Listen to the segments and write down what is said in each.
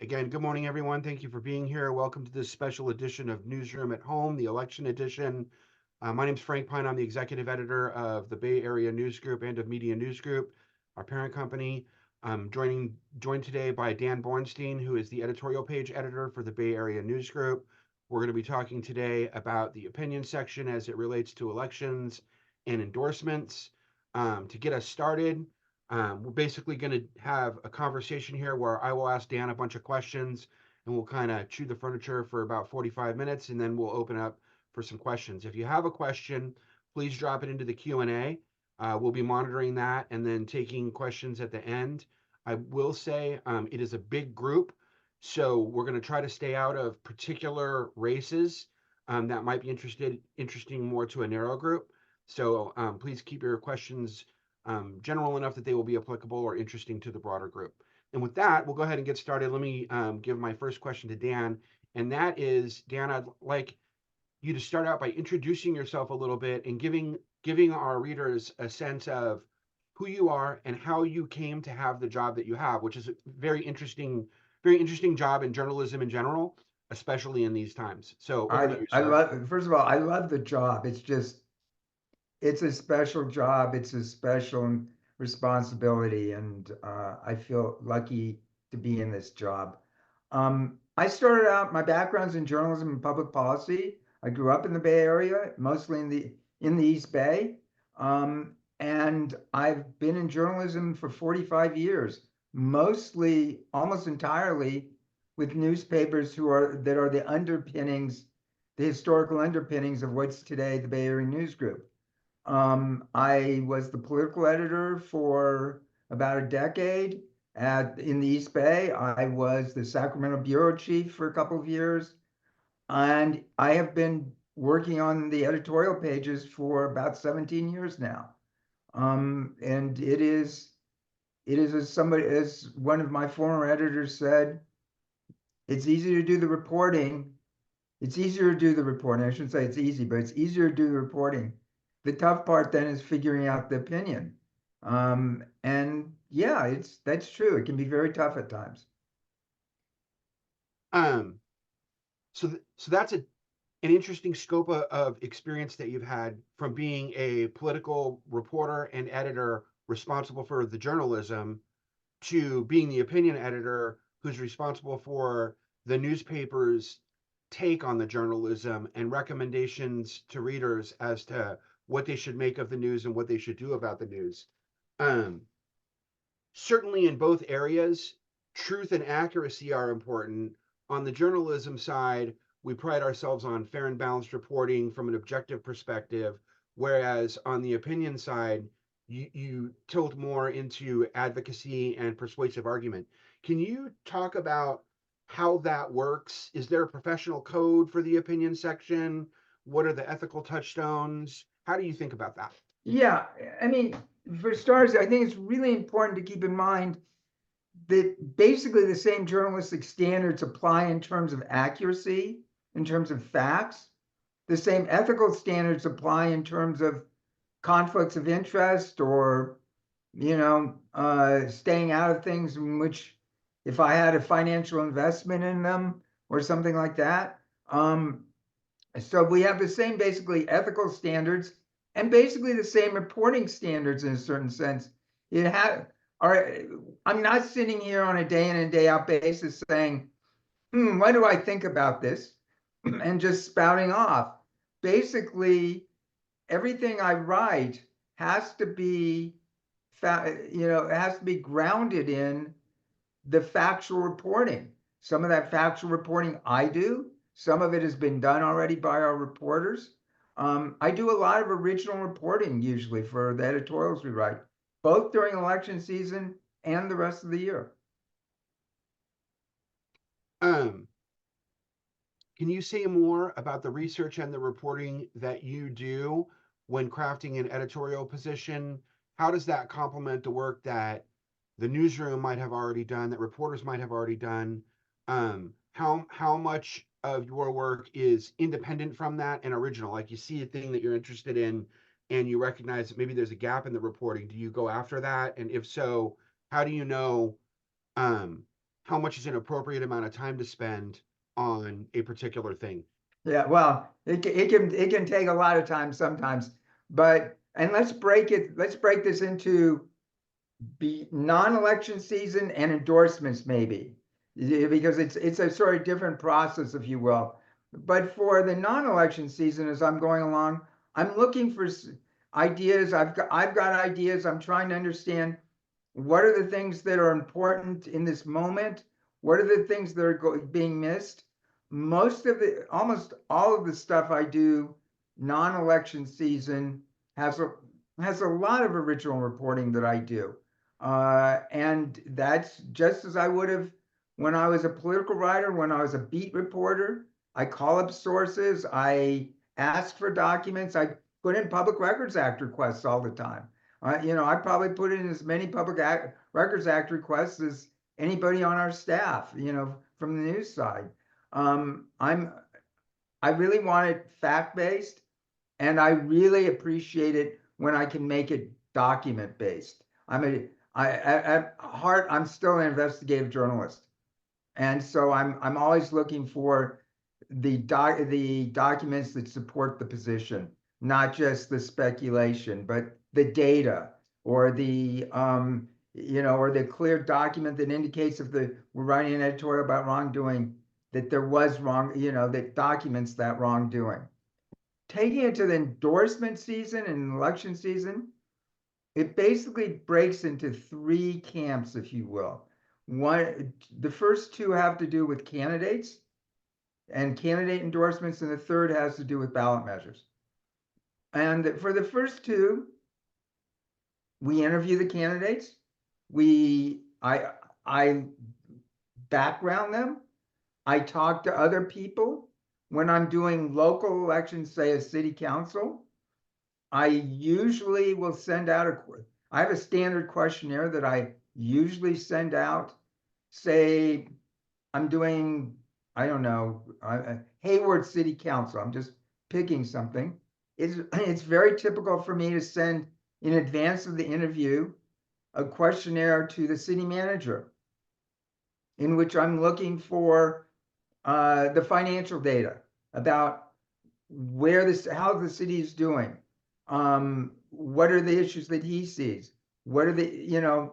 Again, good morning, everyone. Thank you for being here. Welcome to this special edition of Newsroom at Home, the election edition. My name is Frank Pine. I'm the executive editor of the Bay Area News Group and of Media News Group, our parent company. I'm joined today by Dan Bornstein, who is the editorial page editor for the Bay Area News Group. We're going to be talking today about the opinion section as it relates to elections and endorsements. To get us started, we're basically going to have a conversation here where I will ask Dan a bunch of questions and we'll kind of chew the furniture for about 45 minutes, and then we'll open up for some questions. If you have a question, please drop it into the Q&A. We'll be monitoring that and then taking questions at the end. I will say it is a big group, so we're going to try to stay out of particular races that might be interesting more to a narrow group. So please keep your questions general enough that they will be applicable or interesting to the broader group. And with that, we'll go ahead and get started. Let me give my first question to Dan. And that is, Dan, I'd like you to start out by introducing yourself a little bit and giving our readers a sense of who you are and how you came to have the job that you have, which is a very interesting job in journalism in general, especially in these times. So over to you, I sir. love, first of all, I love the job. It's a special job. It's a special responsibility. And I feel lucky to be in this job. I started out, my background's in journalism and public policy. I grew up in the Bay Area, mostly in the East Bay. And I've been in journalism for 45 years, mostly, almost entirely with newspapers that are the underpinnings, the historical underpinnings of what's today the Bay Area News Group. I was the political editor for about a decade in the East Bay. I was the Sacramento bureau chief for a couple of years, and I have been working on the editorial pages for about 17 years now. And as one of my former editors said, it's easy to do the reporting. It's easier to do the reporting. I shouldn't say it's easy, but it's easier to do the reporting. The tough part then is figuring out the opinion. And yeah, that's true. It can be very tough at times. Um, so that's an interesting scope of experience that you've had from being a political reporter and editor responsible for the journalism to being the opinion editor who's responsible for the newspaper's take on the journalism and recommendations to readers as to what they should make of the news and what they should do about the news. Um, Certainly in both areas, truth and accuracy are important. On the journalism side, we pride ourselves on fair and balanced reporting from an objective perspective, whereas on the opinion side, you tilt more into advocacy and persuasive argument. Can you talk about how that works? Is there a professional code for the opinion section? What are the ethical touchstones? How do you think about that? Yeah, I mean, for starters, I think it's really important to keep in mind that basically the same journalistic standards apply in terms of accuracy, in terms of facts. The same ethical standards apply in terms of conflicts of interest or, staying out of things in which if I had a financial investment in them or something like that. So we have the same basically ethical standards and basically the same reporting standards in a certain sense. It had I'm not sitting here on a day in and day out basis saying, what do I think about this? And just spouting off. Basically, everything I write has to be, it has to be grounded in the factual reporting. Some of that factual reporting I do. Some of it has been done already by our reporters. I do a lot of original reporting usually for the editorials we write, both during election season and the rest of the year. Um, Can you say more about the research and the reporting that you do when crafting an editorial position? How does that complement the work that the newsroom might have already done, that reporters might have already done? How much of your work is independent from that and original? Like you see a thing that you're interested in and you recognize that maybe there's a gap in the reporting. Do you go after that? And if so, how do you know um, how much is an appropriate amount of time to spend on a particular thing. Yeah, well, it can take a lot of time sometimes, but and let's break this into non-election season and endorsements maybe, because it's a sort of different process, if you will. But for the non-election season, as I'm going along, I'm looking for ideas. I've got ideas. I'm trying to understand what are the things that are important in this moment. What are the things that are being missed? Almost all of the stuff I do non-election season has a lot of original reporting that I do. And that's just as I would have when I was a political writer, when I was a beat reporter. I call up sources, I ask for documents, I put in Public Records Act requests all the time. I probably put in as many Records Act requests as anybody on our staff, from the news side. I really want it fact-based, and I really appreciate it when I can make it document-based. At heart, I'm still an investigative journalist. And so I'm always looking for the documents that support the position, not just the speculation, but the data or or the clear document that indicates if we're writing an editorial about wrongdoing, that there was that documents that wrongdoing. Taking it to the endorsement season and election season, it basically breaks into three camps, if you will. The first two have to do with candidates and candidate endorsements, and the third has to do with ballot measures. And for the first two, we interview the candidates. I background them. I talk to other people. When I'm doing local elections, say a city council, I usually will send out I have a standard questionnaire that I usually send out. Say I'm doing, I don't know, Hayward City Council. I'm just picking something. It's very typical for me to send, in advance of the interview, a questionnaire to the city manager in which I'm looking for the financial data about how the city is doing. What are the issues that he sees? What are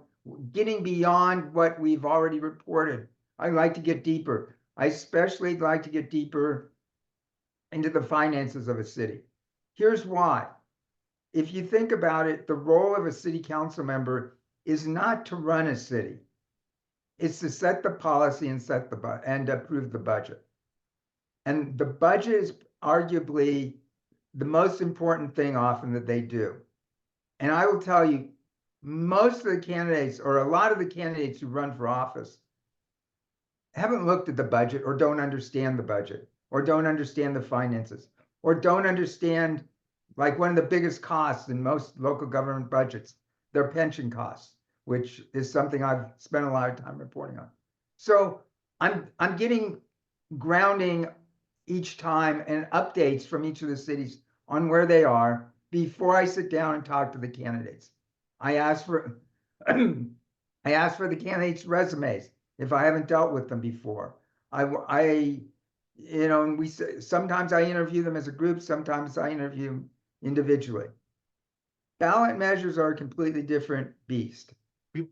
getting beyond what we've already reported. I like to get deeper. I especially like to get deeper into the finances of a city. Here's why. If you think about it, the role of a city council member is not to run a city. It's to set the policy and approve the budget. And the budget is arguably the most important thing often that they do. And I will tell you, most of the candidates, or a lot of the candidates who run for office, haven't looked at the budget, or don't understand the budget, or don't understand the finances, or don't understand, like, one of the biggest costs in most local government budgets, their pension costs, which is something I've spent a lot of time reporting on. So I'm getting grounding each time and updates from each of the cities on where they are before I sit down and talk to the candidates. I ask for the candidates' resumes if I haven't dealt with them before. And sometimes I interview them as a group, sometimes I interview individually. Ballot measures are a completely different beast.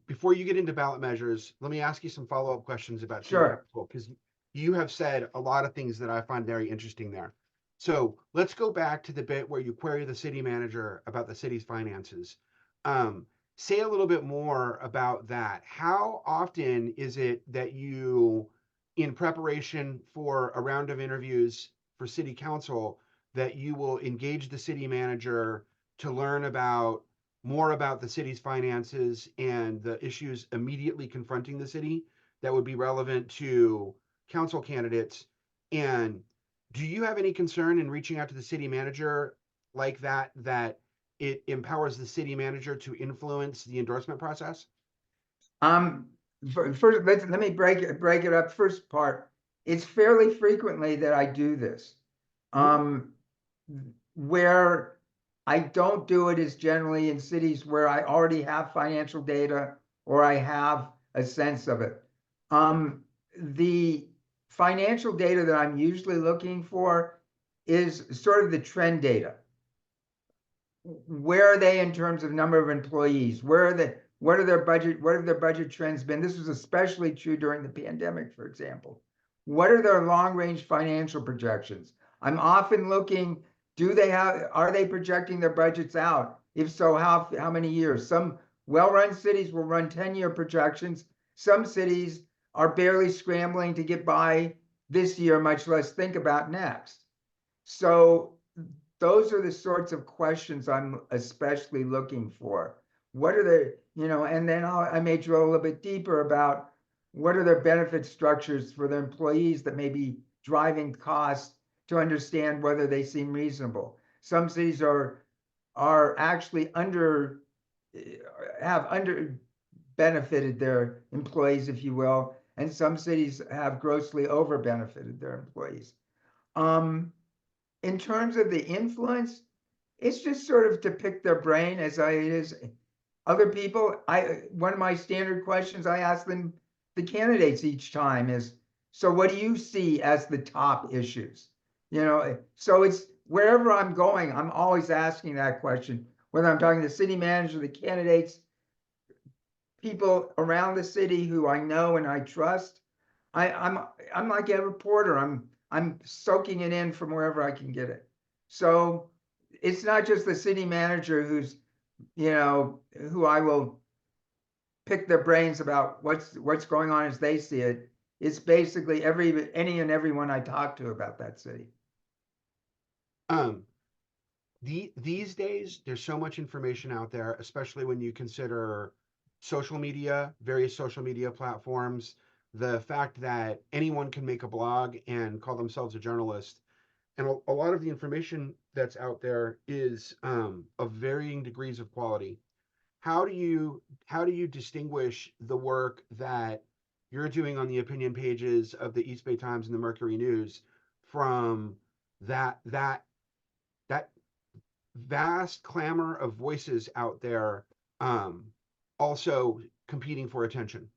Before you get into ballot measures, let me ask you some follow-up questions about Sure. because you have said a lot of things that I find very interesting there. So let's go back to the bit where you query the city manager about the city's finances. Say a little bit more about that. How often is it that you, in preparation for a round of interviews for city council, that you will engage the city manager to learn more about the city's finances and the issues immediately confronting the city that would be relevant to council candidates? And do you have any concern in reaching out to the city manager like that it empowers the city manager to influence the endorsement process? First, let me break it up. First part, it's fairly frequently that I do this. Where I don't do it is generally in cities where I already have financial data or I have a sense of it. The financial data that I'm usually looking for is sort of the trend data. Where are they in terms of number of employees? What are their budget? What have their budget trends been? This was especially true during the pandemic, for example. What are their long-range financial projections? I'm often looking, are they projecting their budgets out? If so, how many years? Some well-run cities will run 10-year projections. Some cities are barely scrambling to get by this year, much less think about next. So those are the sorts of questions I'm especially looking for. What are the, and then I may drill a little bit deeper about what are their benefit structures for their employees that may be driving costs to understand whether they seem reasonable. Some cities are actually have under benefited their employees, if you will, and some cities have grossly over benefited their employees. In terms of the influence, it's just sort of to pick their brain it is other people. One of my standard questions I ask them, the candidates each time is, so what do you see as the top issues? So it's wherever I'm going, I'm always asking that question, whether I'm talking to the city manager, the candidates, people around the city who I know and I trust. I'm like a reporter. I'm soaking it in from wherever I can get it. So it's not just the city manager who I will pick their brains about what's going on as they see it. It's basically any and everyone I talk to about that city. Um, these days, there's so much information out there, especially when you consider social media, various social media platforms, the fact that anyone can make a blog and call themselves a journalist. And a lot of the information that's out there is of varying degrees of quality. How do you distinguish the work that you're doing on the opinion pages of the East Bay Times and the Mercury News from that vast clamor of voices out there, also competing for attention?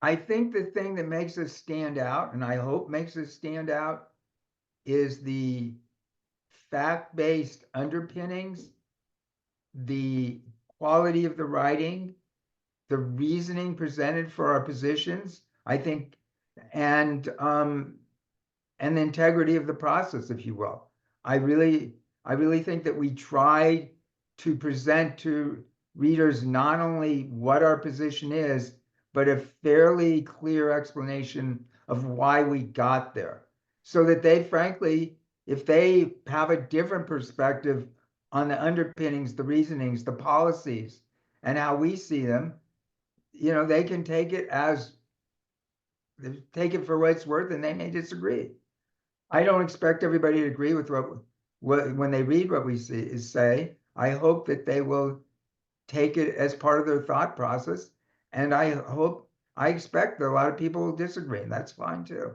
I think the thing that makes us stand out, and I hope makes us stand out, is the fact-based underpinnings, the quality of the writing, the reasoning presented for our positions, I think, and the integrity of the process, if you will. I really think that we try to present to readers not only what our position is, but a fairly clear explanation of why we got there, so that they, frankly, if they have a different perspective on the underpinnings, the reasonings, the policies, and how we see them, they can take it for what it's worth, and they may disagree. I don't expect everybody to agree with what when they read what we say. I hope that they will take it as part of their thought process, and I expect that a lot of people will disagree, and that's fine too.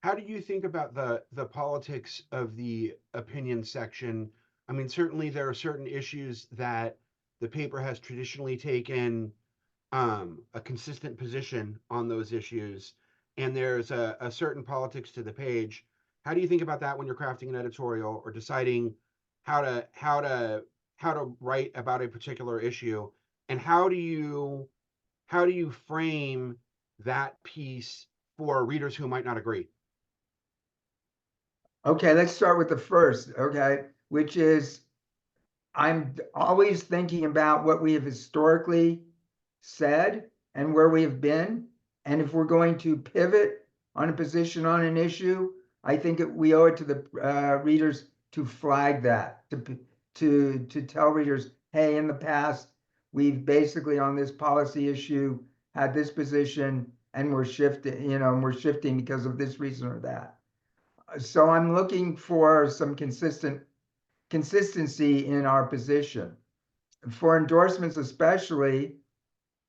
How do you think about the politics of the opinion section? I mean, certainly there are certain issues that the paper has traditionally taken a consistent position on those issues, and there's a certain politics to the page. How do you think about that when you're crafting an editorial or deciding how to write about a particular issue, and how do you frame that piece for readers who might not agree? Okay, let's start with the first, okay, which is I'm always thinking about what we have historically said and where we have been. And if we're going to pivot on a position on an issue, I think we owe it to the readers to flag that, to tell readers, hey, in the past, we've basically on this policy issue had this position and we're shifting because of this reason or that. So I'm looking for some consistency in our position. For endorsements especially,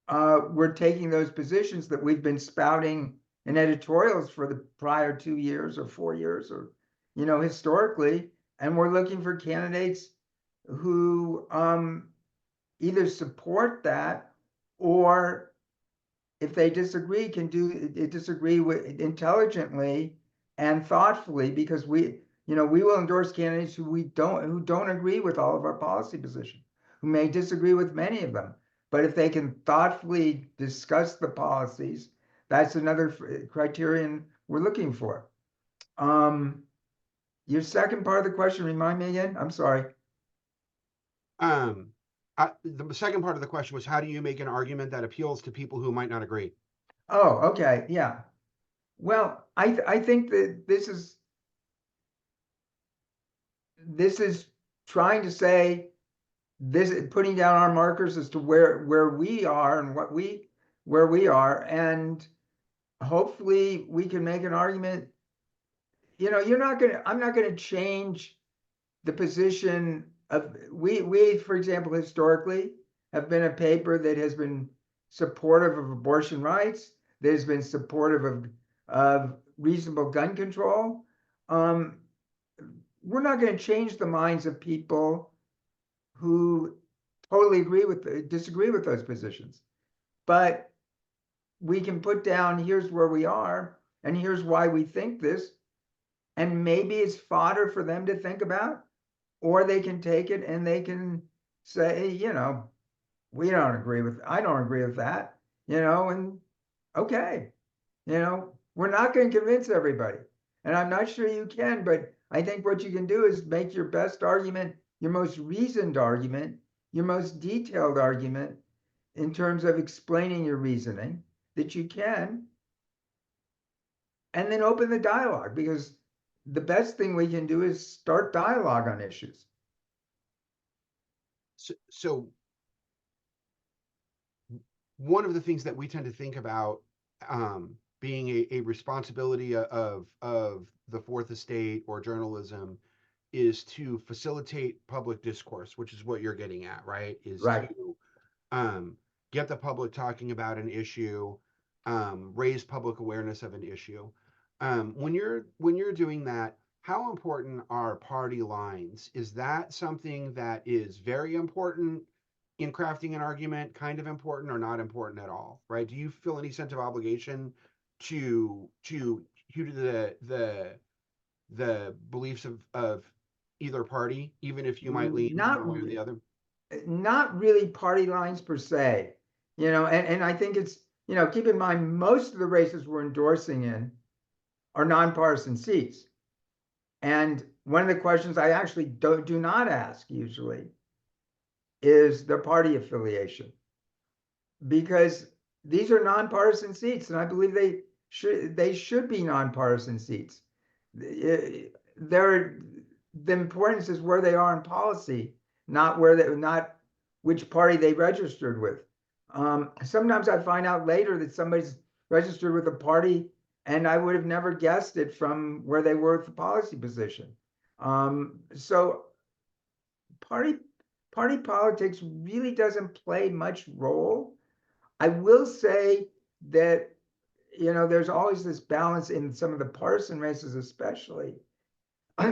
we're taking those positions that we've been spouting in editorials for the prior 2 years or 4 years or, historically, and we're looking for candidates who either support that or if they disagree, can disagree with intelligently and thoughtfully, because we will endorse candidates who don't agree with all of our policy positions, who may disagree with many of them. But if they can thoughtfully discuss the policies, that's another criterion we're looking for. Your second part of the question, remind me again. I'm sorry. The second part of the question was, how do you make an argument that appeals to people who might not agree? Oh, okay, yeah. Well, I think that this is trying to say, this putting down our markers as to where we are and where we are, and hopefully we can make an argument. I'm not gonna change the position of, we for example, historically have been a paper that has been supportive of abortion rights, that has been supportive of reasonable gun control. We're not going to change the minds of people who totally disagree with those positions, but we can put down, here's where we are and here's why we think this, and maybe it's fodder for them to think about, or they can take it and they can say, I don't agree with that, and okay, we're not going to convince everybody. And I'm not sure you can, but I think what you can do is make your best argument, your most reasoned argument, your most detailed argument in terms of explaining your reasoning that you can, and then open the dialogue, because the best thing we can do is start dialogue on issues. So one of the things that we tend to think about, being a responsibility of the fourth estate or journalism, is to facilitate public discourse, which is what you're getting at, right? Is Right. to get the public talking about an issue, raise public awareness of an issue. When you're doing that, how important are party lines? Is that something that is very important in crafting an argument, kind of important, or not important at all? Right? Do you feel any sense of obligation to the beliefs of either party, even if you might lean Not one way or the other? not really party lines per se, and I think it's, keep in mind, most of the races we're endorsing in are nonpartisan seats. And one of the questions I actually do not ask usually is their party affiliation, because these are nonpartisan seats, and I believe they should be nonpartisan seats. They're, the importance is where they are in policy, not which party they registered with. Sometimes I find out later that somebody's registered with a party and I would have never guessed it from where they were with the policy position. So party politics really doesn't play much role. I will say that, there's always this balance in some of the partisan races, especially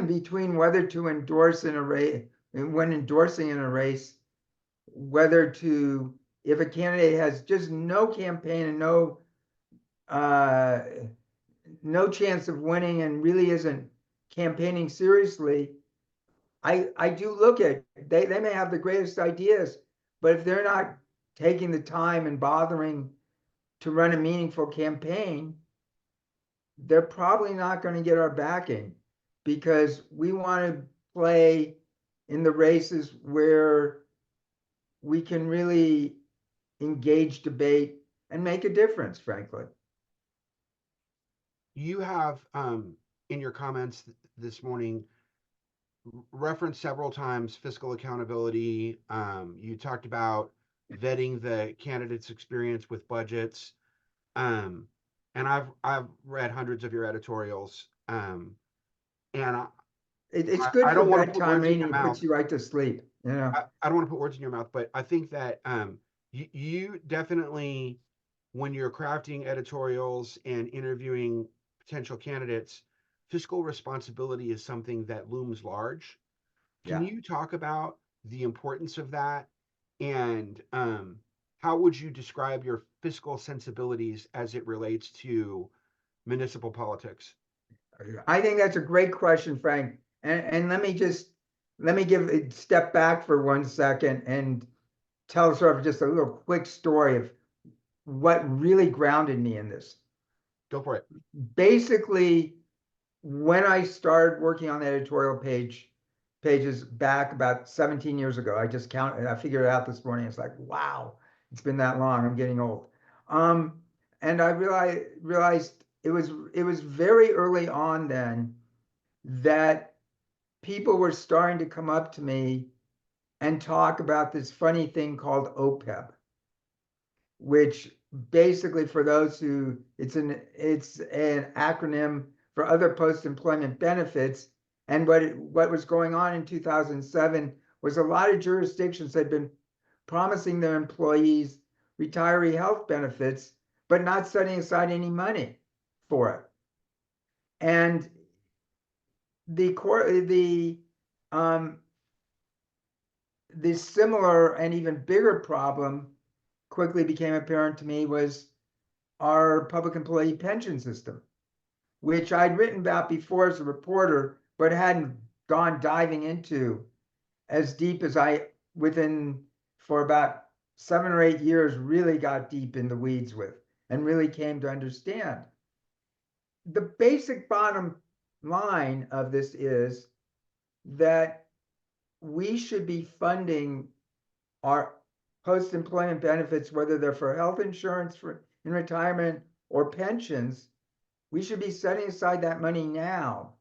between whether to endorse in a race, when endorsing in a race, whether to, if a candidate has just no campaign and no chance of winning and really isn't campaigning seriously, I do look at, they may have the greatest ideas, but if they're not taking the time and bothering to run a meaningful campaign, they're probably not going to get our backing, because we want to play in the races where we can really engage debate and make a difference, frankly. You have, in your comments this morning, referenced several times fiscal accountability. You talked about vetting the candidate's experience with budgets. Um, and I've read hundreds of your editorials. And It's good I for don't want to put bedtime words in reading. your It mouth. puts you right to sleep. I don't want to put words in your mouth, but I think that you definitely, when you're crafting editorials and interviewing potential candidates, fiscal responsibility is something that looms large. Can Yeah. you talk about the importance of that, and how would you describe your fiscal sensibilities as it relates to municipal politics? I think that's a great question, Frank. And let me give a step back for 1 second and tell sort of just a little quick story of what really grounded me in this. Go for it. Basically, when I started working on the editorial pages back about 17 years ago, I figured it out this morning. It's like, wow, it's been that long. I'm getting old. Um, and I realized it was very early on then that people were starting to come up to me and talk about this funny thing called OPEB, which basically for those who it's an acronym for other post-employment benefits. And what was going on in 2007 was a lot of jurisdictions had been promising their employees retiree health benefits, but not setting aside any money for it. And um, the similar and even bigger problem quickly became apparent to me was our public employee pension system, which I'd written about before as a reporter, but hadn't gone diving into as deep as within, for about 7 or 8 years, really got deep in the weeds with and really came to understand. The basic bottom line of this is that we should be funding our post-employment benefits, whether they're for health insurance in retirement or pensions. We should be setting aside that money now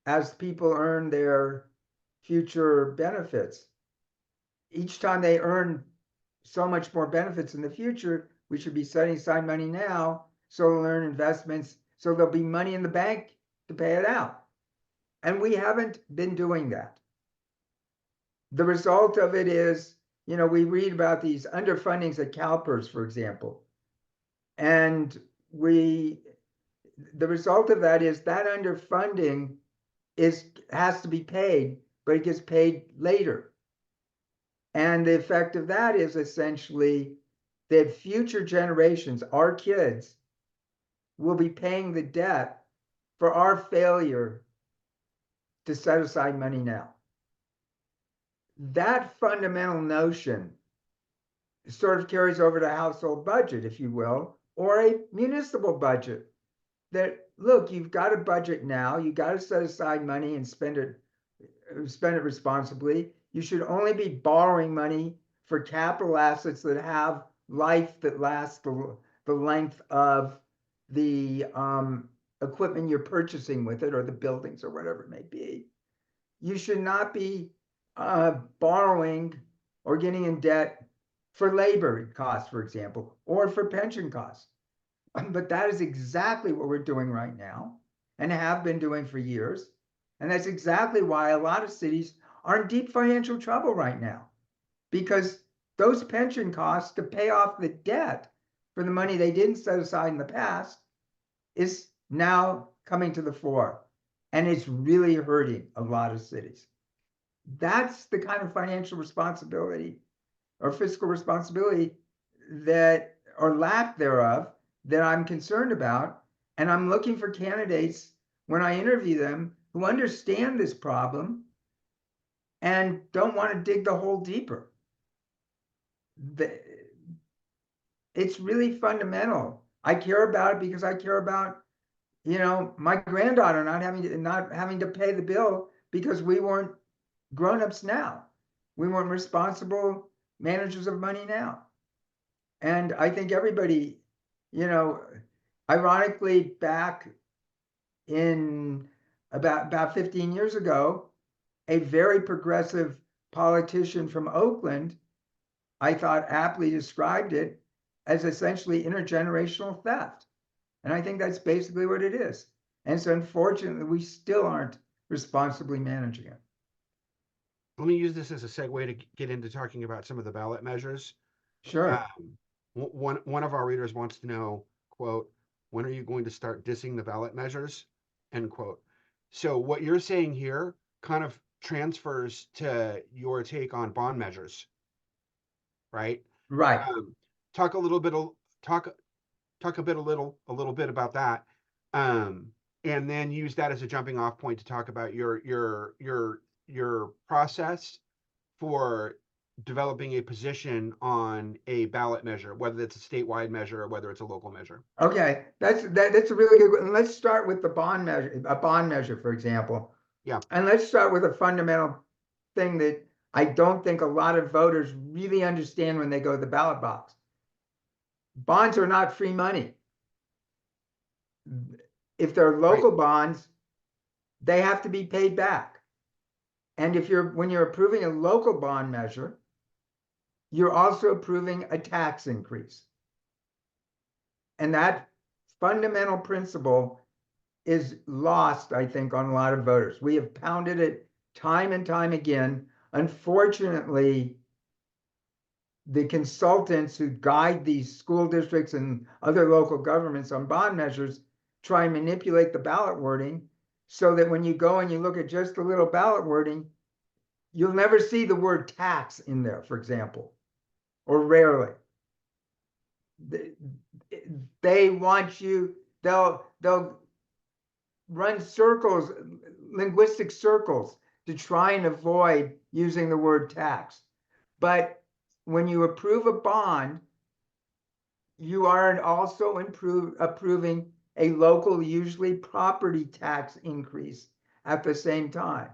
as people earn their future benefits. Each time they earn so much more benefits in the future, we should be setting aside money now so they'll earn investments, so there'll be money in the bank to pay it out. And we haven't been doing that. The result of it is, we read about these underfundings at CalPERS, for example. And the result of that is that underfunding has to be paid, but it gets paid later. And the effect of that is essentially that future generations, our kids, will be paying the debt for our failure to set aside money now. That fundamental notion sort of carries over to household budget, if you will, or a municipal budget. That, look, you've got a budget now, you got to set aside money and spend it responsibly. You should only be borrowing money for capital assets that have life that lasts the length of the equipment you're purchasing with it, or the buildings, or whatever it may be. You should not be borrowing or getting in debt for labor costs, for example, or for pension costs. But that is exactly what we're doing right now and have been doing for years. And that's exactly why a lot of cities are in deep financial trouble right now, because those pension costs to pay off the debt for the money they didn't set aside in the past is now coming to the fore. And it's really hurting a lot of cities. That's the kind of financial responsibility or fiscal responsibility that, or lack thereof, that I'm concerned about. And I'm looking for candidates when I interview them who understand this problem and don't want to dig the hole deeper. It's really fundamental. I care about it because I care about, my granddaughter not having to pay the bill because we weren't grown-ups now. We weren't responsible managers of money now. And I think everybody, ironically, back in about 15 years ago, a very progressive politician from Oakland, I thought, aptly described it as essentially intergenerational theft. And I think that's basically what it is. And so unfortunately, we still aren't responsibly managing it. Let me use this as a segue to get into talking about some of the ballot measures. Sure. One of our readers wants to know, quote, when are you going to start dissing the ballot measures? End quote. So what you're saying here kind of transfers to your take on bond measures, right? Right. Talk a little bit, talk, talk a little bit about that. Um, and then use that as a jumping off point to talk about your process for developing a position on a ballot measure, whether it's a statewide measure or whether it's a local measure. Okay, that's a really good one. Let's start with a bond measure, for example. Yeah. And let's start with a fundamental thing that I don't think a lot of voters really understand when they go to the ballot box. Bonds are not free money. If they're Right. local bonds, they have to be paid back. And when you're approving a local bond measure, you're also approving a tax increase. And that fundamental principle is lost, I think, on a lot of voters. We have pounded it time and time again. Unfortunately, the consultants who guide these school districts and other local governments on bond measures try and manipulate the ballot wording so that when you go and you look at just the little ballot wording, you'll never see the word tax in there, for example, or rarely. They want you, they'll run circles, linguistic circles, to try and avoid using the word tax. But when you approve a bond, you are also approving a local, usually property tax increase at the same time.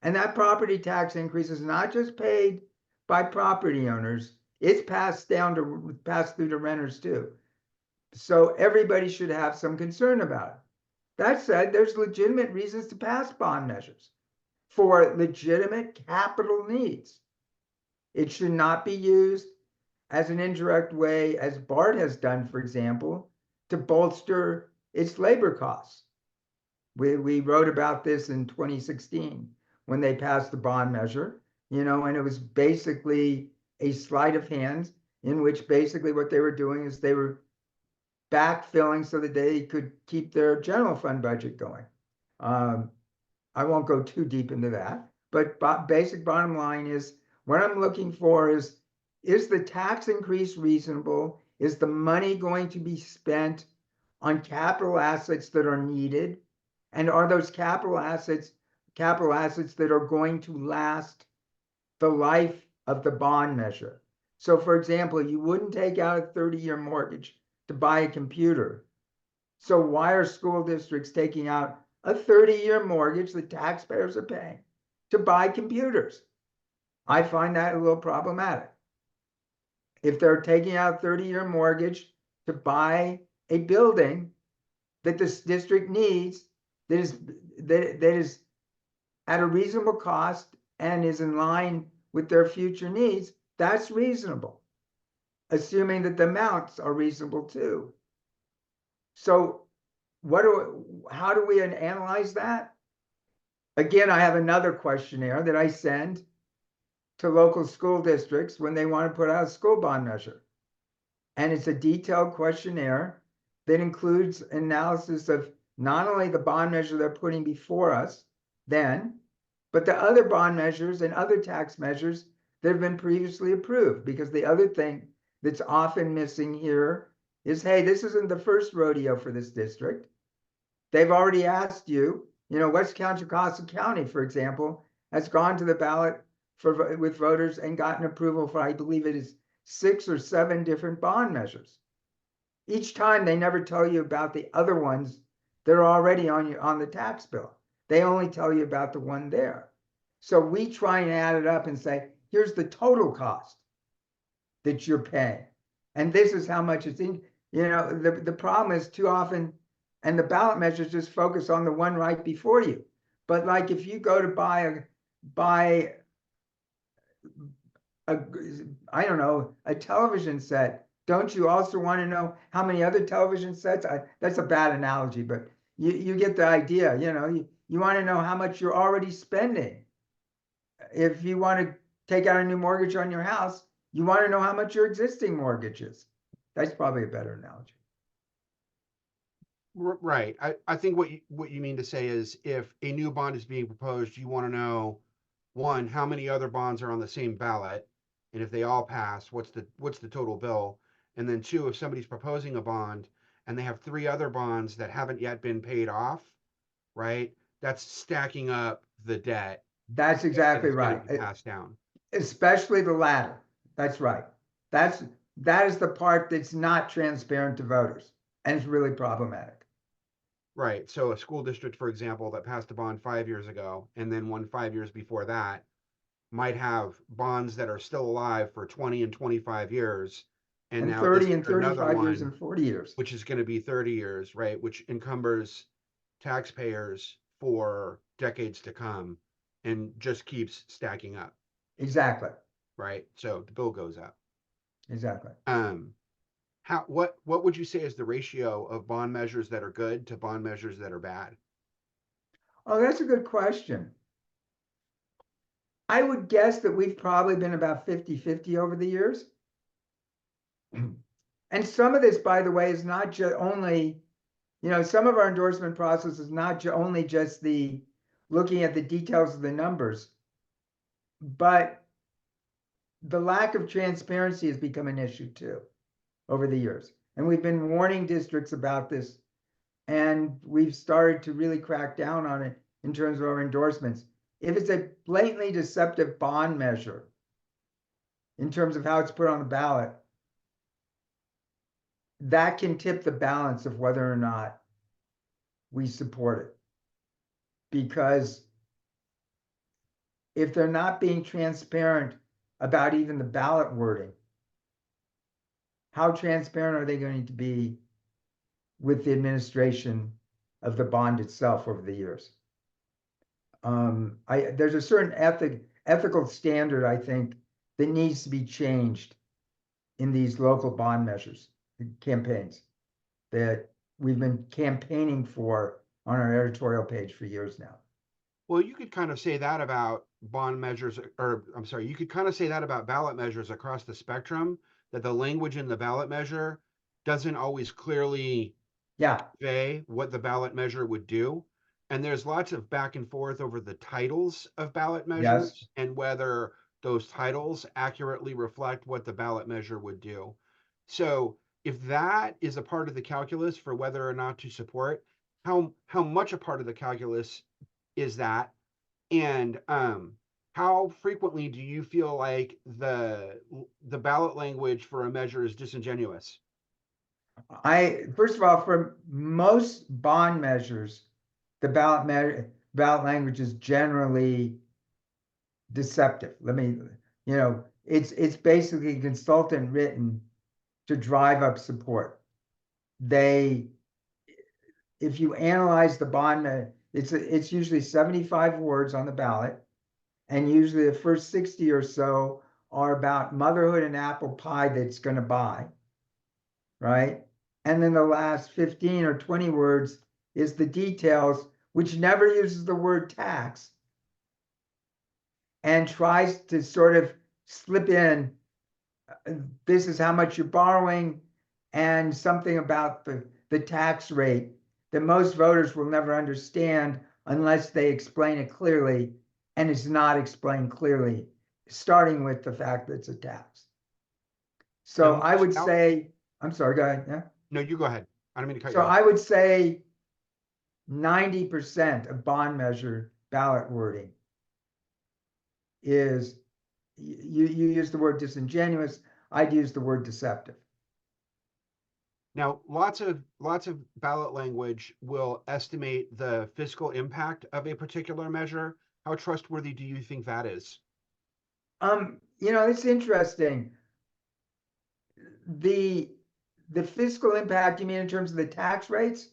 And that property tax increase is not just paid by property owners, it's passed through to renters too. So everybody should have some concern about it. That said, there's legitimate reasons to pass bond measures for legitimate capital needs. It should not be used as an indirect way, as BART has done, for example, to bolster its labor costs. We wrote about this in 2016 when they passed the bond measure, and it was basically a sleight of hand in which basically what they were doing is they were backfilling so that they could keep their general fund budget going. I won't go too deep into that, but basic bottom line is what I'm looking for is the tax increase reasonable? Is the money going to be spent on capital assets that are needed? And are those capital assets that are going to last the life of the bond measure? So for example, you wouldn't take out a 30-year mortgage to buy a computer. So why are school districts taking out a 30-year mortgage that taxpayers are paying to buy computers? I find that a little problematic. If they're taking out a 30-year mortgage to buy a building that this district needs, that is at a reasonable cost and is in line with their future needs, that's reasonable, assuming that the amounts are reasonable too. So how do we analyze that? Again, I have another questionnaire that I send to local school districts when they want to put out a school bond measure. And it's a detailed questionnaire that includes analysis of not only the bond measure they're putting before us then, but the other bond measures and other tax measures that have been previously approved. Because the other thing that's often missing here is, hey, this isn't the first rodeo for this district. They've already asked you, West Contra County, for example, has gone to the ballot with voters and gotten approval for, I believe it is 6 or 7 different bond measures. Each time they never tell you about the other ones that are already on the tax bill. They only tell you about the one there. So we try and add it up and say, here's the total cost that you're paying. And this is how much it's in. The problem is too often, and the ballot measures just focus on the one right before you. But like if you go to buy a television set, don't you also want to know how many other television sets? That's a bad analogy, but you get the idea. You want to know how much you're already spending. If you want to take out a new mortgage on your house, you want to know how much your existing mortgage is. That's probably a better analogy. Right. I think what you mean to say is if a new bond is being proposed, you want to know, one, how many other bonds are on the same ballot, And if they all pass, what's the total bill? And then two, if somebody's proposing a bond and they have three other bonds that haven't yet been paid off, right? That's stacking up the debt That's that exactly is going to right. be passed down. Especially the latter. That's right. That is the part that's not transparent to voters, and it's really problematic. Right. So a school district, for example, that passed a bond 5 years ago and then one 5 years before that might have bonds that are still alive for 20 and 25 years. And And now this 30 is and another 35 years one, and 40 years. which is going to be 30 years, right? Which encumbers taxpayers for decades to come and just keeps stacking up, Exactly. right? So the bill goes up. Exactly. What would you say is the ratio of bond measures that are good to bond measures that are bad? Oh, that's a good question. I would guess that we've probably been about 50-50 over the years. And some of this, by the way, is not just only, some of our endorsement process is not only just the looking at the details of the numbers, but the lack of transparency has become an issue too over the years. And we've been warning districts about this, and we've started to really crack down on it in terms of our endorsements. If it's a blatantly deceptive bond measure in terms of how it's put on the ballot, that can tip the balance of whether or not we support it. Because if they're not being transparent about even the ballot wording, how transparent are they going to be with the administration of the bond itself over the years? There's a certain ethical standard, I think, that needs to be changed in these local bond measures, campaigns, that we've been campaigning for on our editorial page for years now. Well, you could kind of say that about bond measures, or I'm sorry, you could kind of say that about ballot measures across the spectrum, that the language in the ballot measure doesn't always clearly Yeah, convey what the ballot measure would do. And there's lots of back and forth over the titles of ballot yes. measures and whether those titles accurately reflect what the ballot measure would do. So if that is a part of the calculus for whether or not to support, how much a part of the calculus is that? And how frequently do you feel like the ballot language for a measure is disingenuous? First of all, for most bond measures, the ballot language is generally deceptive. It's basically consultant written to drive up support. If you analyze the bond, it's usually 75 words on the ballot, and usually the first 60 or so are about motherhood and apple pie that's going to buy, right? And then the last 15 or 20 words is the details, which never uses the word tax and tries to sort of slip in, this is how much you're borrowing, and something about the tax rate that most voters will never understand unless they explain it clearly, and it's not explained clearly, starting with the fact that it's a tax. So Now, I would say, I'm sorry, go ahead. Yeah. no, you go ahead. I don't mean to cut So you off. I would say 90% of bond measure ballot wording is, you use the word disingenuous, I'd use the word deceptive. Now, lots of ballot language will estimate the fiscal impact of a particular measure. How trustworthy do you think that is? It's interesting. The fiscal impact, you mean in terms of the tax rates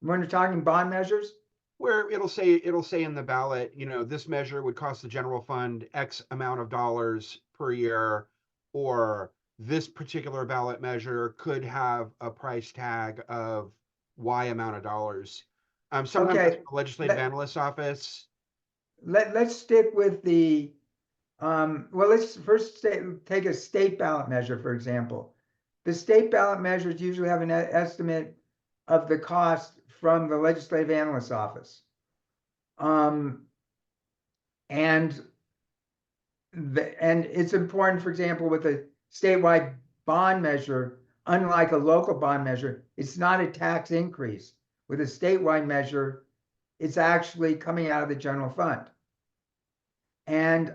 when you're talking bond measures? Where it'll say in the ballot, this measure would cost the general fund X amount of dollars per year, or this particular ballot measure could have a price tag of Y amount of dollars. Sometimes that's Okay, the legislative let, analyst's office. let's stick with the, well, let's first take a state ballot measure, for example. The state ballot measures usually have an estimate of the cost from the legislative analyst's office. And and it's important, for example, with a statewide bond measure, unlike a local bond measure, it's not a tax increase. With a statewide measure, it's actually coming out of the general fund. And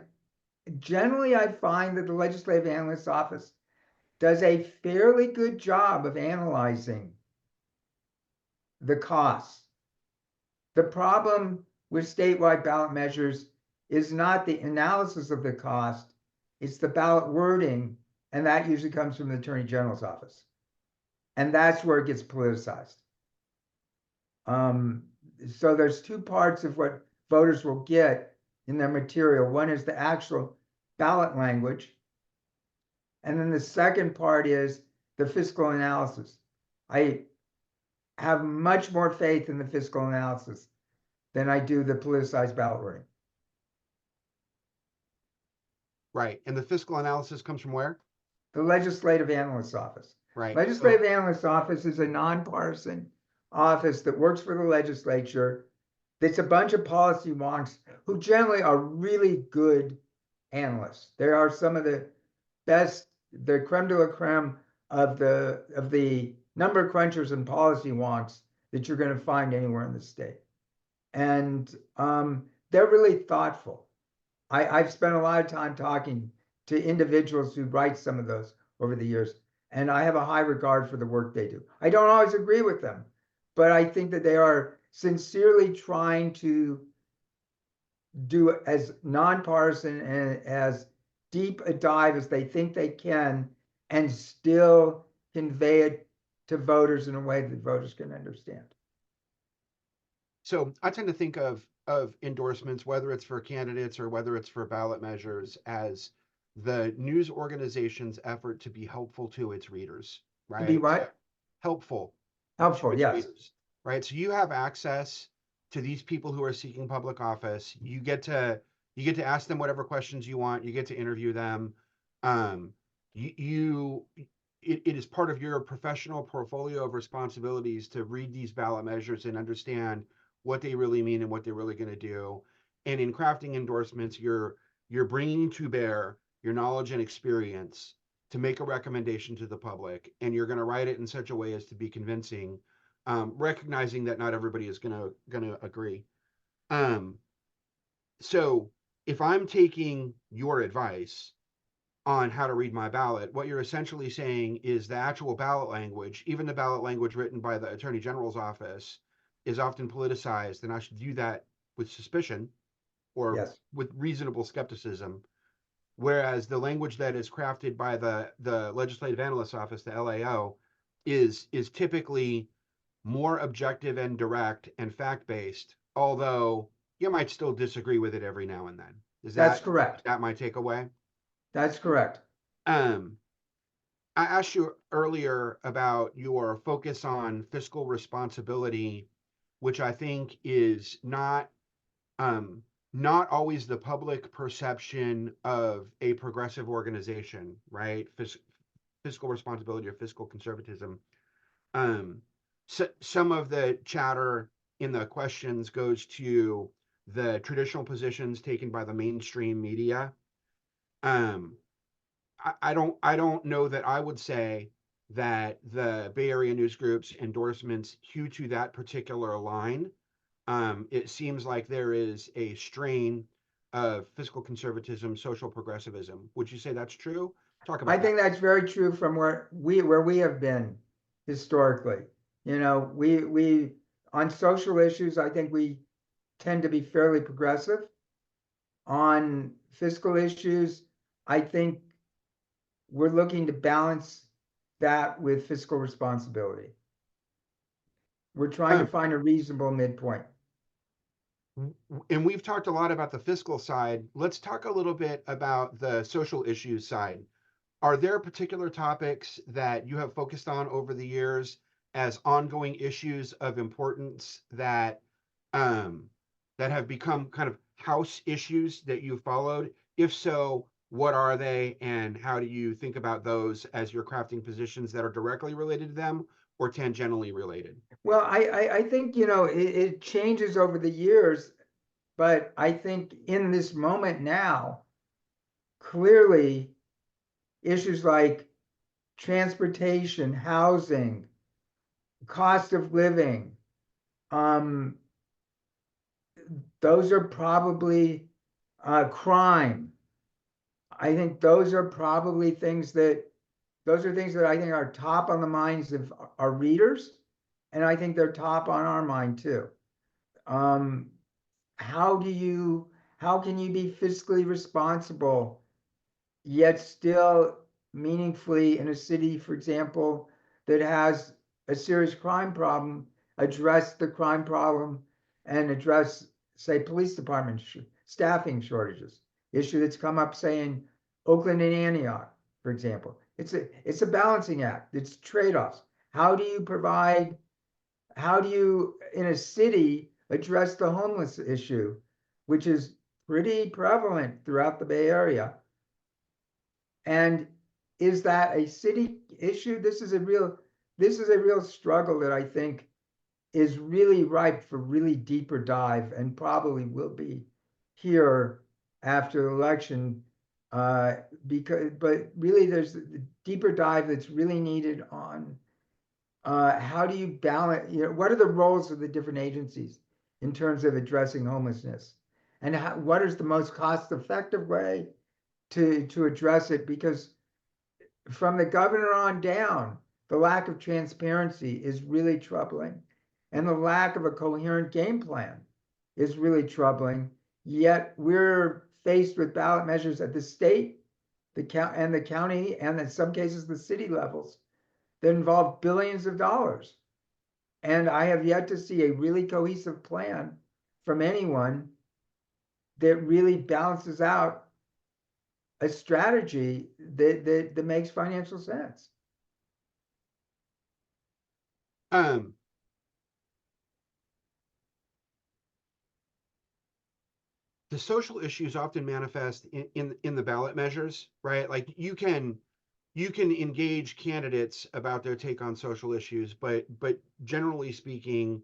generally, I find that the Legislative Analyst's Office does a fairly good job of analyzing the costs. The problem with statewide ballot measures is not the analysis of the cost, it's the ballot wording, and that usually comes from the Attorney General's office. And that's where it gets politicized. So there's two parts of what voters will get in their material. One is the actual ballot language, and then the second part is the fiscal analysis. I have much more faith in the fiscal analysis than I do the politicized ballot wording. Right. And the fiscal analysis comes from where? The Legislative Analyst's Office. Right. Legislative Analyst's Office is a nonpartisan office that works for the legislature. It's a bunch of policy wonks who generally are really good analysts. They are some of the best, the creme de la creme of the number crunchers and policy wonks that you're going to find anywhere in the state. And they're really thoughtful. I've spent a lot of time talking to individuals who write some of those over the years, and I have a high regard for the work they do. I don't always agree with them, but I think that they are sincerely trying to do as nonpartisan and as deep a dive as they think they can and still convey it to voters in a way that voters can understand. So I tend to think of endorsements, whether it's for candidates or whether it's for ballot measures, as the news organization's effort to be helpful to its readers, right? To be what? Helpful. Helpful, yes. Readers, right? So you have access to these people who are seeking public office. You get to ask them whatever questions you want. You get to interview them. It is part of your professional portfolio of responsibilities to read these ballot measures and understand what they really mean and what they're really going to do. And in crafting endorsements, you're bringing to bear your knowledge and experience to make a recommendation to the public, and you're going to write it in such a way as to be convincing, recognizing that not everybody is going to agree. So if I'm taking your advice on how to read my ballot, what you're essentially saying is the actual ballot language, even the ballot language written by the Attorney General's office, is often politicized, and I should view that with suspicion or Yes. with reasonable skepticism. Whereas the language that is crafted by the Legislative Analyst's Office, the LAO, is typically more objective and direct and fact-based, although you might still disagree with it every now and then. That's correct. That my takeaway? That's correct. I asked you earlier about your focus on fiscal responsibility, which I think is not always the public perception of a progressive organization, right? Fiscal responsibility or fiscal conservatism. So some of the chatter in the questions goes to the traditional positions taken by the mainstream media. I don't know that I would say that the Bay Area News Group's endorsements hew to that particular line. It seems like there is a strain of fiscal conservatism, social progressivism. Would you say that's true? Talk about I think that's very true from where we have been historically. You know, we on social issues, I think we tend to be fairly progressive. On fiscal issues, I think we're looking to balance that with fiscal responsibility. We're trying to find a reasonable midpoint. And we've talked a lot about the fiscal side. Let's talk a little bit about the social issues side. Are there particular topics that you have focused on over the years as ongoing issues of importance that have become kind of house issues that you followed? If so, what are they, and how do you think about those as you're crafting positions that are directly related to them or tangentially related? Well, I think, you know, it changes over the years, but I think in this moment now, clearly issues like transportation, housing, cost of living, those are probably crime. I think those are probably things that I think are top on the minds of our readers, and I think they're top on our mind too. Um, how can you be fiscally responsible yet still meaningfully in a city, for example, that has a serious crime problem, address the crime problem and address, say, police department staffing shortages, issue that's come up, say, in Oakland and Antioch, for example. It's a balancing act. It's trade-offs. How do you, in a city, address the homeless issue, which is pretty prevalent throughout the Bay Area? And is that a city issue? This is a real struggle that I think is really ripe for really deeper dive, and probably will be here after the election. But really there's the deeper dive that's really needed on how do you balance, what are the roles of the different agencies in terms of addressing homelessness, and what is the most cost-effective way to address it? Because from the governor on down, the lack of transparency is really troubling, and the lack of a coherent game plan is really troubling. Yet we're faced with ballot measures at the state, the county, and in some cases the city levels that involve billions of dollars. And I have yet to see a really cohesive plan from anyone that really balances out a strategy that makes financial sense. Um, the social issues often manifest in the ballot measures, right? Like you can engage candidates about their take on social issues, but generally speaking,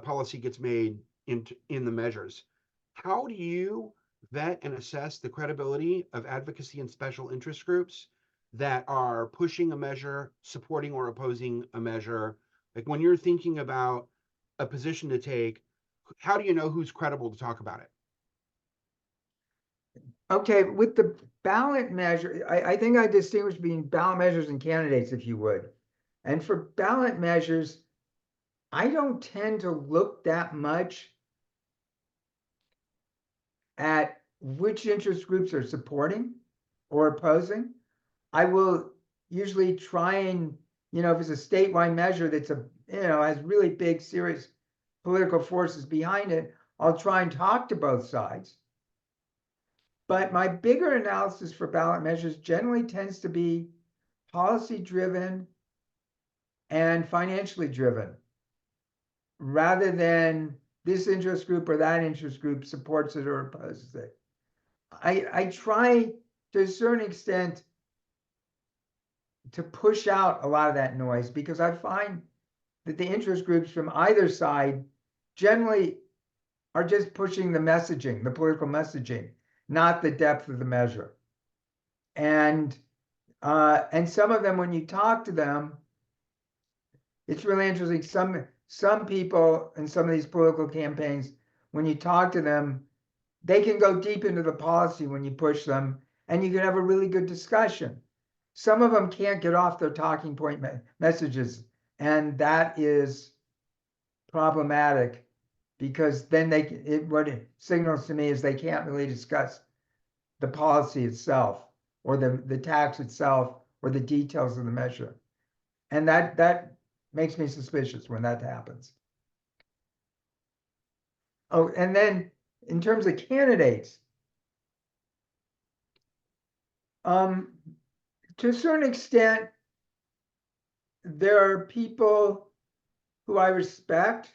policy gets made in the measures. How do you vet and assess the credibility of advocacy and special interest groups that are pushing a measure, supporting or opposing a measure? Like when you're thinking about a position to take, how do you know who's credible to talk about it? Okay, with the ballot measure, I think I distinguish between ballot measures and candidates, if you would. And for ballot measures, I don't tend to look that much at which interest groups are supporting or opposing. I will usually try and, if it's a statewide measure that's has really big, serious political forces behind it, I'll try and talk to both sides. But my bigger analysis for ballot measures generally tends to be policy driven and financially driven, rather than this interest group or that interest group supports it or opposes it. I try to a certain extent to push out a lot of that noise, because I find that the interest groups from either side generally are just pushing the messaging, the political messaging, not the depth of the measure. And some of them, when you talk to them, it's really interesting. Some people in some of these political campaigns, when you talk to them, they can go deep into the policy when you push them, and you can have a really good discussion. Some of them can't get off their talking point messages, and that is problematic, because then what it signals to me is they can't really discuss the policy itself, or the tax itself, or the details of the measure. And that makes me suspicious when that happens. Oh, and then in terms of candidates, to a certain extent, there are people who I respect,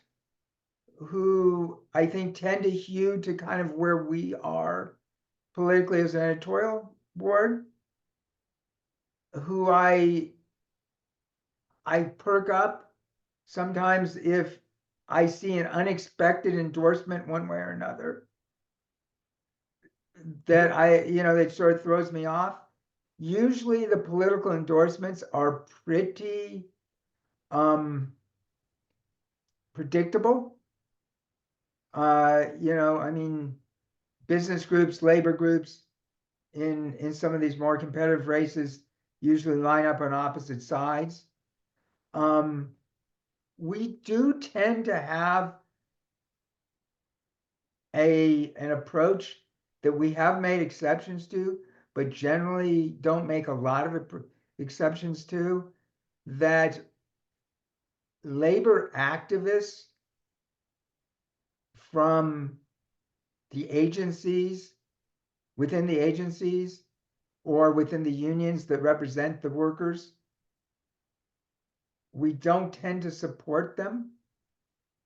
who I think tend to hew to kind of where we are politically as an editorial board, who I perk up sometimes if I see an unexpected endorsement one way or another. that that sort of throws me off. Usually the political endorsements are pretty predictable. I mean, business groups, labor groups in some of these more competitive races usually line up on opposite sides. We do tend to have an approach that we have made exceptions to, but generally don't make a lot of exceptions to, that labor activists from the agencies, within the agencies, or within the unions that represent the workers, we don't tend to support them,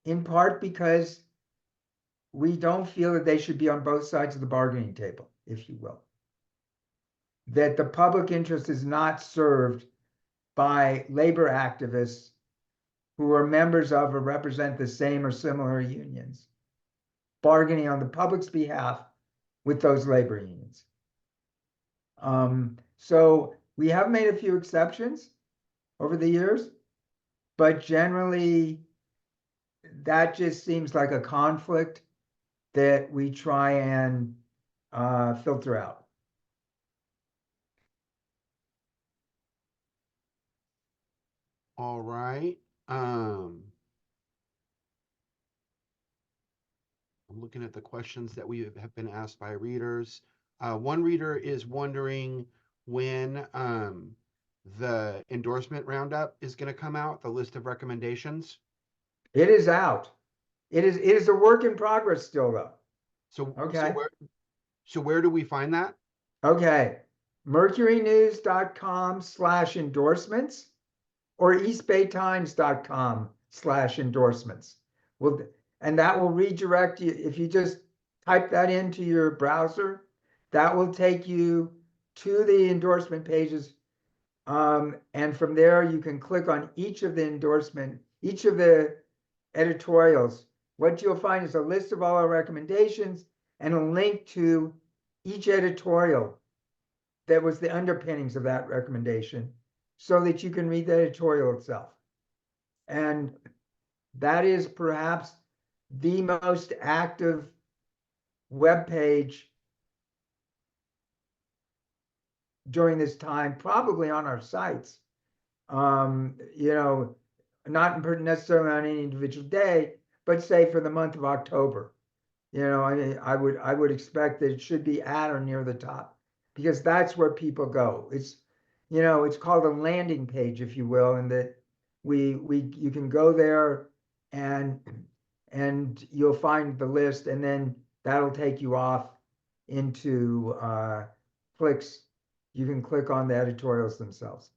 in part because we don't feel that they should be on both sides of the bargaining table, if you will. That the public interest is not served by labor activists who are members of or represent the same or similar unions, bargaining on the public's behalf with those labor unions. So we have made a few exceptions over the years, but generally that just seems like a conflict that we try and filter out. All right. I'm looking at the questions that we have been asked by readers. One reader is wondering when the endorsement roundup is going to come out, the list of recommendations. It is out. It is a work in progress still, though. So, Okay. So where do we find that? Okay. mercurynews.com/endorsements or eastbaytimes.com/endorsements. Well, and that will redirect you. If you just type that into your browser, that will take you to the endorsement pages. And from there, you can click on each of the editorials. What you'll find is a list of all our recommendations and a link to each editorial that was the underpinnings of that recommendation, so that you can read the editorial itself. And that is perhaps the most active web page during this time, probably on our sites. Not necessarily on any individual day, but say for the month of October. I would expect that it should be at or near the top, because that's where people go. It's called a landing page, if you will, and that you can go there and you'll find the list, and then that'll take you off into clicks. You can click on the editorials themselves.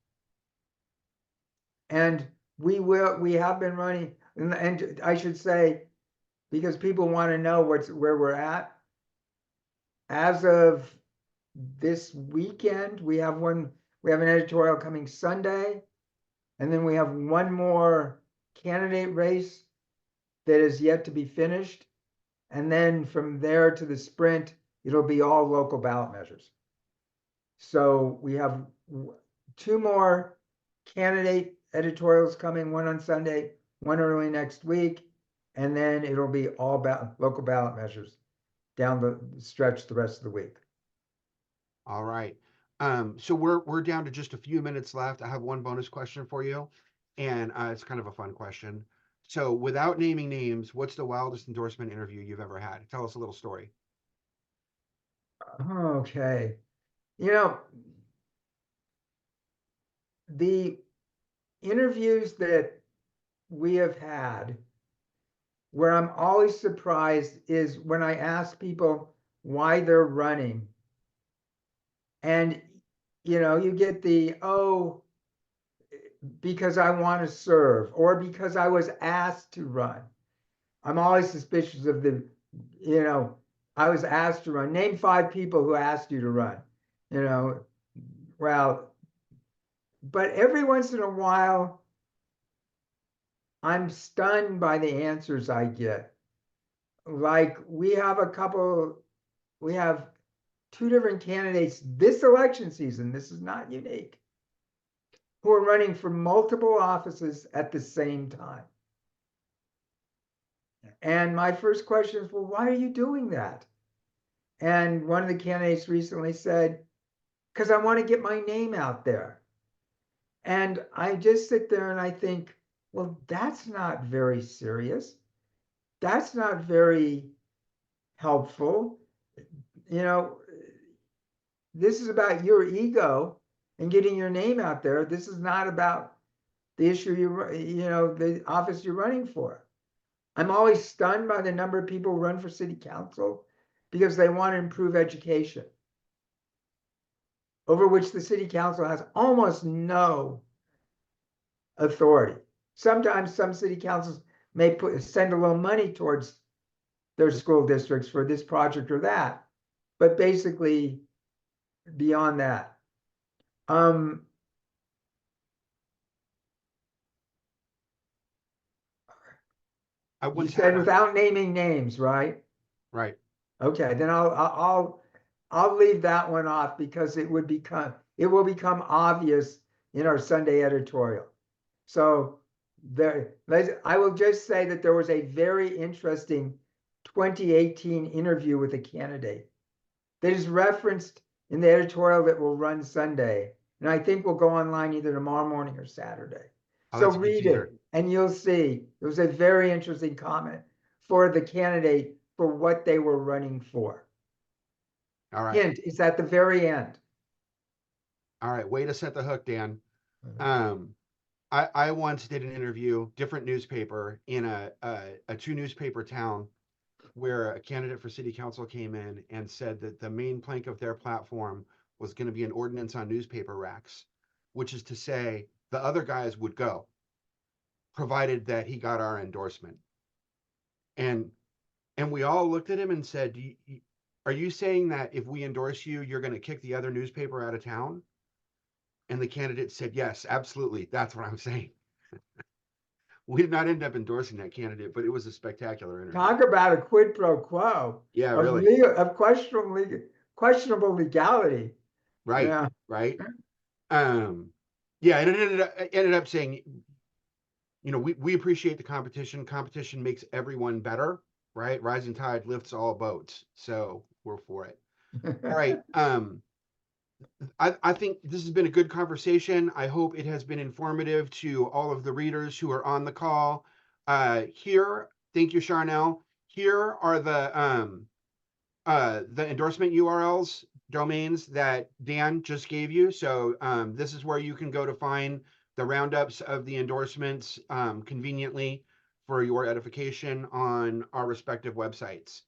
And we have been running, and I should say, because people want to know where we're at. As of this weekend, we have an editorial coming Sunday, and then we have one more candidate race that is yet to be finished. And then from there to the sprint, it'll be all local ballot measures. So we have two more candidate editorials coming, one on Sunday, one early next week, and then it'll be all local ballot measures down the stretch the rest of the week. All right. So we're down to just a few minutes left. I have one bonus question for you, and it's kind of a fun question. So, without naming names, what's the wildest endorsement interview you've ever had? Tell us a little story. Okay. The interviews that we have had, where I'm always surprised, is when I ask people why they're running. And, you get because I want to serve, or because I was asked to run. I'm always suspicious of I was asked to run. Name 5 people who asked you to run. Well, but every once in a while, I'm stunned by the answers I get. Like we have two different candidates this election season, this is not unique, who are running for multiple offices at the same time. And my first question is, well, why are you doing that? And one of the candidates recently said, because I want to get my name out there. And I just sit there and I think, well, that's not very serious. That's not very helpful. You know, this is about your ego and getting your name out there. This is not about the issue the office you're running for. I'm always stunned by the number of people who run for city council because they want to improve education, over which the city council has almost no authority. Sometimes some city councils may send a little money towards their school districts for this project or that, but basically beyond that. You said without naming names, right? Right. Okay, then I'll leave that one off because it will become obvious in our Sunday editorial. So I will just say that there was a very interesting 2018 interview with a candidate that is referenced in the editorial that will run Sunday, and I think will go online either tomorrow morning or Saturday. So read it, and you'll see it was a very interesting comment for the candidate for what they were running for. All right. Hint, it's at the very end. All right. Way to set the hook, Dan. I once did an interview, different newspaper, in a 2-newspaper town, where a candidate for city council came in and said that the main plank of their platform was going to be an ordinance on newspaper racks, which is to say the other guys would go, provided that he got our endorsement. And we all looked at him and said, are you saying that if we endorse you, you're going to kick the other newspaper out of town? And the candidate said, yes, absolutely. That's what I'm saying. We did not end up endorsing that candidate, but it was a spectacular interview. Talk about a quid pro quo. Yeah, of really. Of questionable legality. Right. Yeah. Right. Yeah, and it ended up saying, we appreciate the competition. Competition makes everyone better, right? Rising tide lifts all boats. So we're for it. All right. I think this has been a good conversation. I hope it has been informative to all of the readers who are on the call. Here, thank you, Charnel. Here are the endorsement URLs, domains that Dan just gave you. So this is where you can go to find the roundups of the endorsements conveniently for your edification on our respective websites.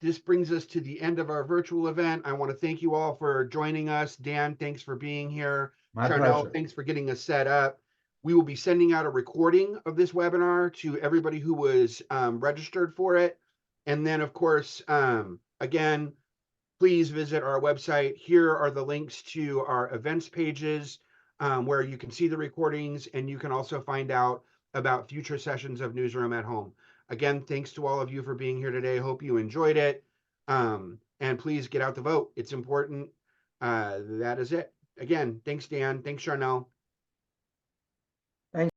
This brings us to the end of our virtual event. I want to thank you all for joining us. Dan, thanks for being here. My Charnel, pleasure. thanks for getting us set up. We will be sending out a recording of this webinar to everybody who was registered for it. And then, of course, again, please visit our website. Here are the links to our events pages where you can see the recordings, and you can also find out about future sessions of Newsroom at Home. Again, thanks to all of you for being here today. Hope you enjoyed it. And please get out the vote. It's important. That is it. Again, thanks, Dan. Thanks, Charnel.